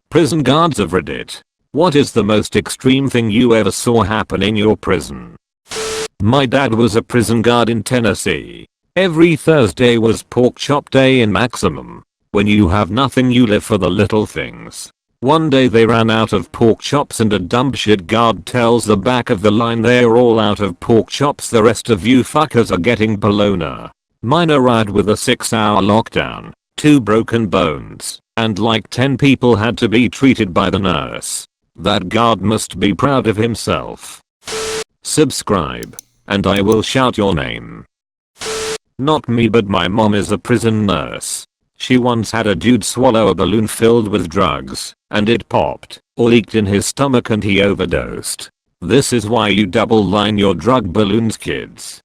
Prison guards of Reddit. What is the most extreme thing you ever saw happen in your prison? My dad was a prison guard in Tennessee. Every Thursday was pork chop day in Maximum. When you have nothing you live for the little things. One day they ran out of pork chops and a dumb shit guard tells the back of the line they're all out of pork chops, the rest of you fuckers are getting bologna. Minor riot with a 6-hour lockdown, 2 broken bones, and like 10 people had to be treated by the nurse. That guard must be proud of himself. Subscribe, and I will shout your name. Not me, but my mom is a prison nurse. She once had a dude swallow a balloon filled with drugs, and it popped, or leaked in his stomach and he overdosed. This is why you double line your drug balloons, kids.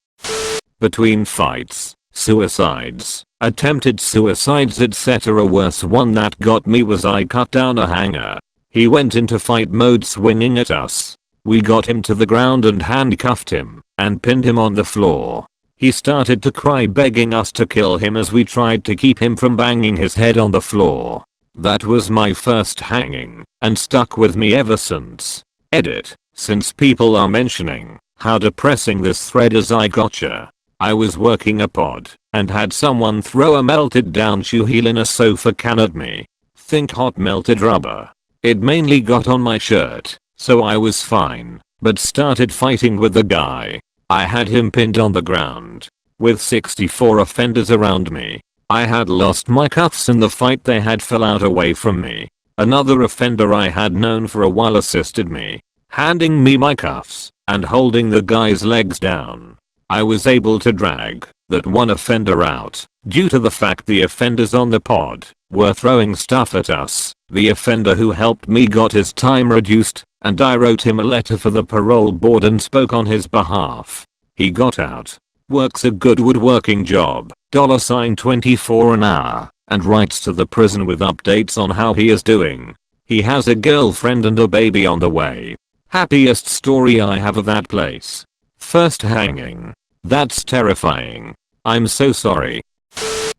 Between fights, suicides, attempted suicides, etc. Worst one that got me was I cut down a hanger. He went into fight mode swinging at us. We got him to the ground and handcuffed him, and pinned him on the floor. He started to cry, begging us to kill him as we tried to keep him from banging his head on the floor. That was my first hanging, and stuck with me ever since. Edit. Since people are mentioning how depressing this thread is, I gotcha. I was working a pod, and had someone throw a melted down shoe heel in a sofa can at me. Think hot melted rubber. It mainly got on my shirt, so I was fine, but started fighting with the guy. I had him pinned on the ground, with 64 offenders around me. I had lost my cuffs in the fight, they had fell out away from me. Another offender I had known for a while assisted me, handing me my cuffs, and holding the guy's legs down. I was able to drag that one offender out, due to the fact the offenders on the pod were throwing stuff at us. The offender who helped me got his time reduced, and I wrote him a letter for the parole board and spoke on his behalf. He got out, works a good woodworking job, $24 an hour, and writes to the prison with updates on how he is doing. He has a girlfriend and a baby on the way. Happiest story I have of that place. First hanging. That's terrifying. I'm so sorry.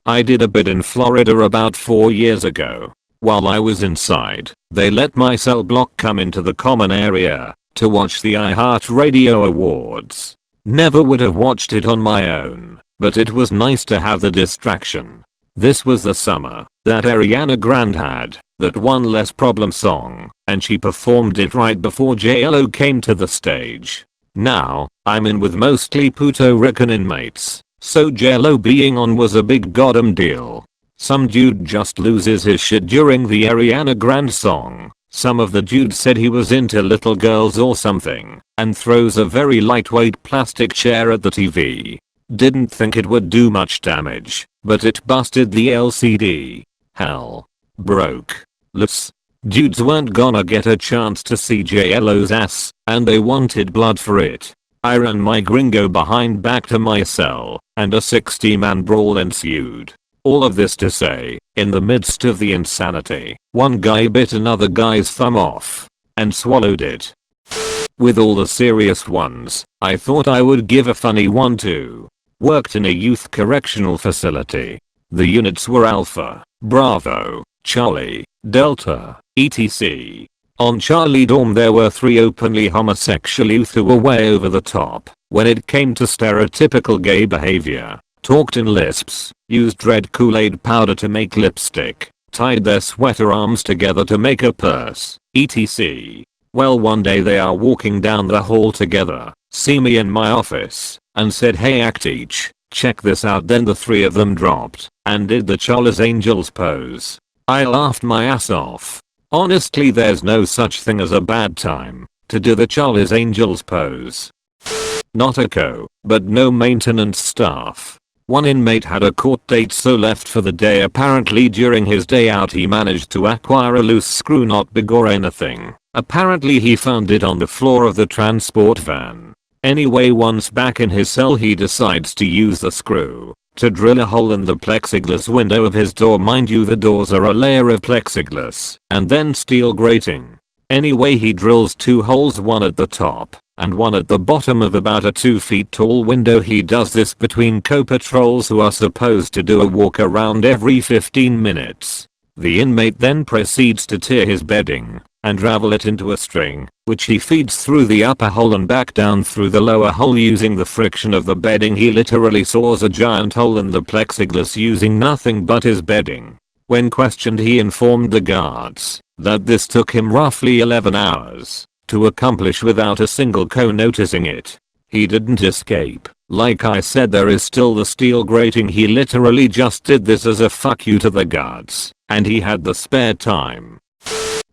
I did a bit in Florida about 4 years ago. While I was inside, they let my cell block come into the common area to watch the iHeartRadio Awards. Never would have watched it on my own, but it was nice to have the distraction. This was the summer that Ariana Grande had that one Less Problem song, and she performed it right before JLo came to the stage. Now, I'm in with mostly Puerto Rican inmates, so JLo being on was a big goddamn deal. Some dude just loses his shit during the Ariana Grande song. Some of the dudes said he was into little girls or something, and throws a very lightweight plastic chair at the TV. Didn't think it would do much damage, but it busted the LCD. Hell. Broke. Loose. Dudes weren't gonna get a chance to see JLo's ass, and they wanted blood for it. I ran my gringo behind back to my cell, and a 60-man brawl ensued. All of this to say, in the midst of the insanity, one guy bit another guy's thumb off, and swallowed it. With all the serious ones, I thought I would give a funny one too. Worked in a youth correctional facility. The units were Alpha, Bravo, Charlie, Delta, etc. On Charlie dorm there were 3 openly homosexual youth who were way over the top when it came to stereotypical gay behavior. Talked in lisps, used red Kool-Aid powder to make lipstick, tied their sweater arms together to make a purse, etc. Well, one day they are walking down the hall together, see me in my office, and said, "Hey Acteach, check this out." Then the 3 of them dropped and did the Charlie's Angels pose. I laughed my ass off. Honestly, there's no such thing as a bad time to do the Charlie's Angels pose. Not a co, but no maintenance staff. One inmate had a court date, so left for the day. Apparently during his day out he managed to acquire a loose screw, not big or anything. Apparently he found it on the floor of the transport van. Anyway, once back in his cell he decides to use the screw to drill a hole in the plexiglass window of his door. Mind you, the doors are a layer of plexiglass and then steel grating. Anyway, he drills 2 holes, one at the top and one at the bottom of about a 2 feet tall window. He does this between co-patrols who are supposed to do a walk around every 15 minutes. The inmate then proceeds to tear his bedding and ravel it into a string, which he feeds through the upper hole and back down through the lower hole using the friction of the bedding. He literally saws a giant hole in the plexiglass using nothing but his bedding. When questioned, he informed the guards that this took him roughly 11 hours to accomplish without a single co noticing it. He didn't escape. Like I said, there is still the steel grating. He literally just did this as a fuck you to the guards, and he had the spare time.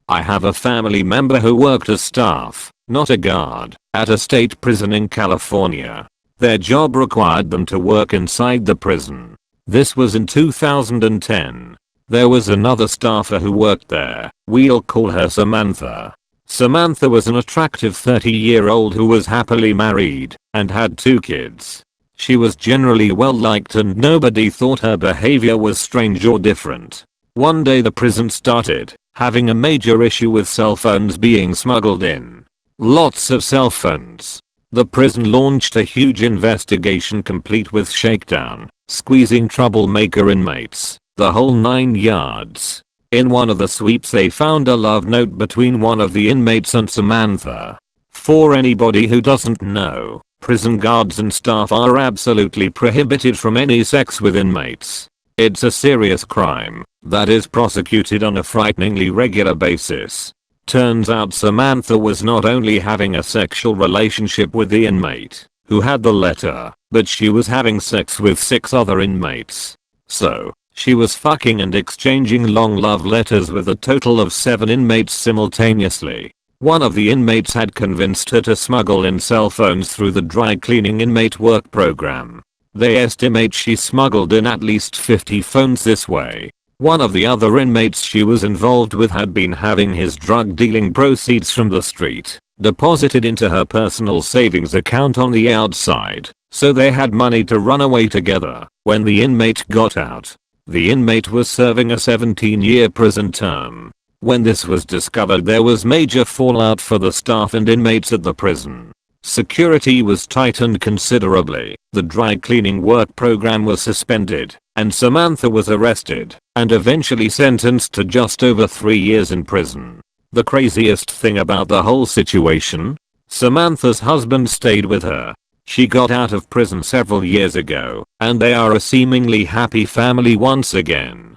I have a family member who worked as staff, not a guard, at a state prison in California. Their job required them to work inside the prison. This was in 2010. There was another staffer who worked there. We'll call her Samantha. Samantha was an attractive 30-year-old who was happily married and had 2 kids. She was generally well liked and nobody thought her behavior was strange or different. One day the prison started having a major issue with cell phones being smuggled in. Lots of cell phones. The prison launched a huge investigation complete with shakedown, squeezing troublemaker inmates, the whole 9 yards. In one of the sweeps they found a love note between one of the inmates and Samantha. For anybody who doesn't know, prison guards and staff are absolutely prohibited from any sex with inmates. It's a serious crime that is prosecuted on a frighteningly regular basis. Turns out Samantha was not only having a sexual relationship with the inmate who had the letter, but she was having sex with 6 other inmates. So, she was fucking and exchanging long love letters with a total of 7 inmates simultaneously. One of the inmates had convinced her to smuggle in cell phones through the dry cleaning inmate work program. They estimate she smuggled in at least 50 phones this way. One of the other inmates she was involved with had been having his drug dealing proceeds from the street deposited into her personal savings account on the outside, so they had money to run away together. When the inmate got out, the inmate was serving a 17-year prison term. When this was discovered, there was major fallout for the staff and inmates at the prison. Security was tightened considerably, the dry cleaning work program was suspended, and Samantha was arrested and eventually sentenced to just over 3 years in prison. The craziest thing about the whole situation? Samantha's husband stayed with her. She got out of prison several years ago, and they are a seemingly happy family once again.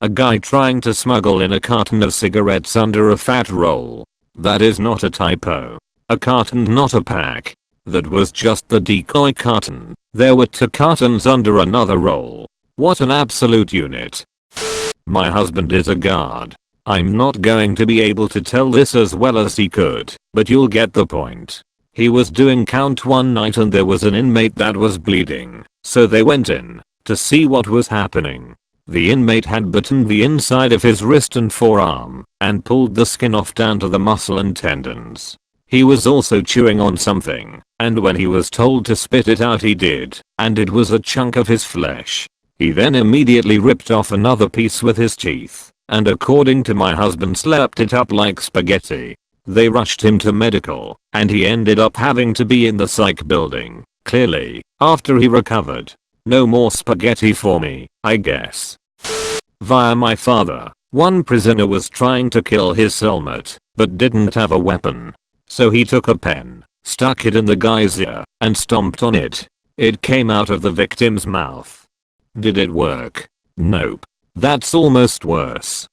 A guy trying to smuggle in a carton of cigarettes under a fat roll. That is not a typo. A carton, not a pack. That was just the decoy carton. There were 2 cartons under another roll. What an absolute unit. My husband is a guard. I'm not going to be able to tell this as well as he could, but you'll get the point. He was doing count one night and there was an inmate that was bleeding, so they went in to see what was happening. The inmate had bitten the inside of his wrist and forearm and pulled the skin off down to the muscle and tendons. He was also chewing on something, and when he was told to spit it out he did, and it was a chunk of his flesh. He then immediately ripped off another piece with his teeth, and according to my husband slapped it up like spaghetti. They rushed him to medical, and he ended up having to be in the psych building, clearly, after he recovered. No more spaghetti for me, I guess. Via my father, one prisoner was trying to kill his cellmate, but didn't have a weapon. So he took a pen, stuck it in the guy's ear, and stomped on it. It came out of the victim's mouth. Did it work? Nope. That's almost worse.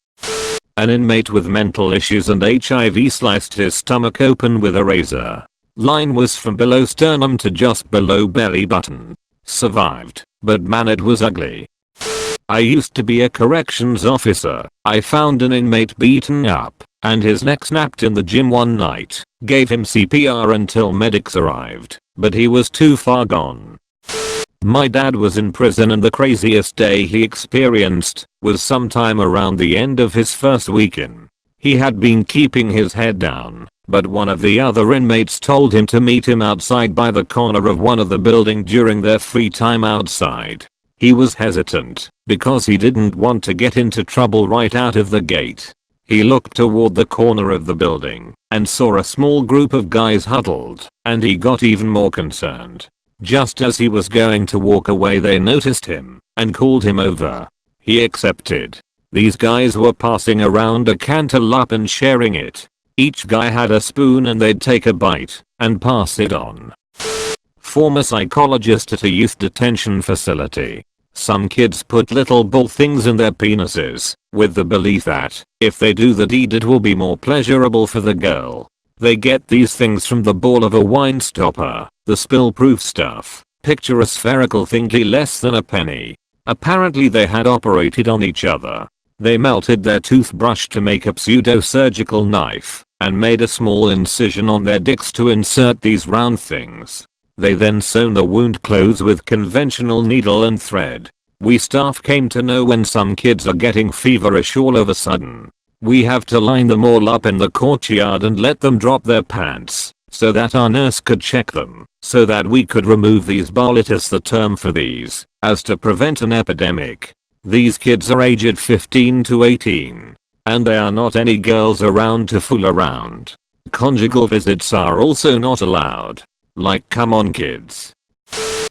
An inmate with mental issues and HIV sliced his stomach open with a razor. Line was from below sternum to just below belly button. Survived, but man, it was ugly. I used to be a corrections officer. I found an inmate beaten up, and his neck snapped in the gym one night. Gave him CPR until medics arrived, but he was too far gone. My dad was in prison and the craziest day he experienced was sometime around the end of his first week in. He had been keeping his head down, but one of the other inmates told him to meet him outside by the corner of one of the building during their free time outside. He was hesitant because he didn't want to get into trouble right out of the gate. He looked toward the corner of the building and saw a small group of guys huddled, and he got even more concerned. Just as he was going to walk away, they noticed him and called him over. He accepted. These guys were passing around a cantaloupe and sharing it. Each guy had a spoon and they'd take a bite and pass it on. Former psychologist at a youth detention facility. Some kids put little ball things in their penises with the belief that if they do the deed it will be more pleasurable for the girl. They get these things from the ball of a wine stopper, the spill-proof stuff. Picture a spherical thingy less than a penny. Apparently they had operated on each other. They melted their toothbrush to make a pseudo-surgical knife and made a small incision on their dicks to insert these round things. They then sewn the wound closed with conventional needle and thread. We staff came to know when some kids are getting feverish all of a sudden. We have to line them all up in the courtyard and let them drop their pants so that our nurse could check them, so that we could remove these bolitis, the term for these, as to prevent an epidemic. These kids are aged 15 to 18. And there are not any girls around to fool around. Conjugal visits are also not allowed. Like, come on kids.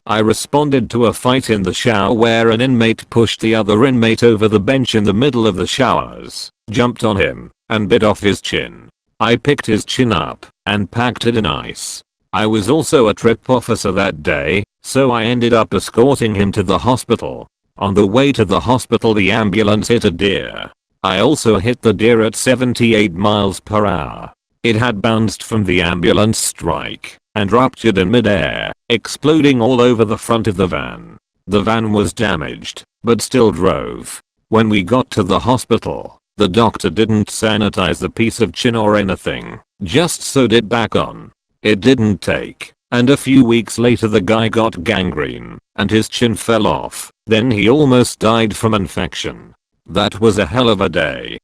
I responded to a fight in the shower where an inmate pushed the other inmate over the bench in the middle of the showers, jumped on him, and bit off his chin. I picked his chin up and packed it in ice. I was also a trip officer that day, so I ended up escorting him to the hospital. On the way to the hospital the ambulance hit a deer. I also hit the deer at 78 miles per hour. It had bounced from the ambulance strike and ruptured in midair, exploding all over the front of the van. The van was damaged, but still drove. When we got to the hospital, the doctor didn't sanitize the piece of chin or anything, just sewed it back on. It didn't take, and a few weeks later the guy got gangrene, and his chin fell off. Then he almost died from infection. That was a hell of a day.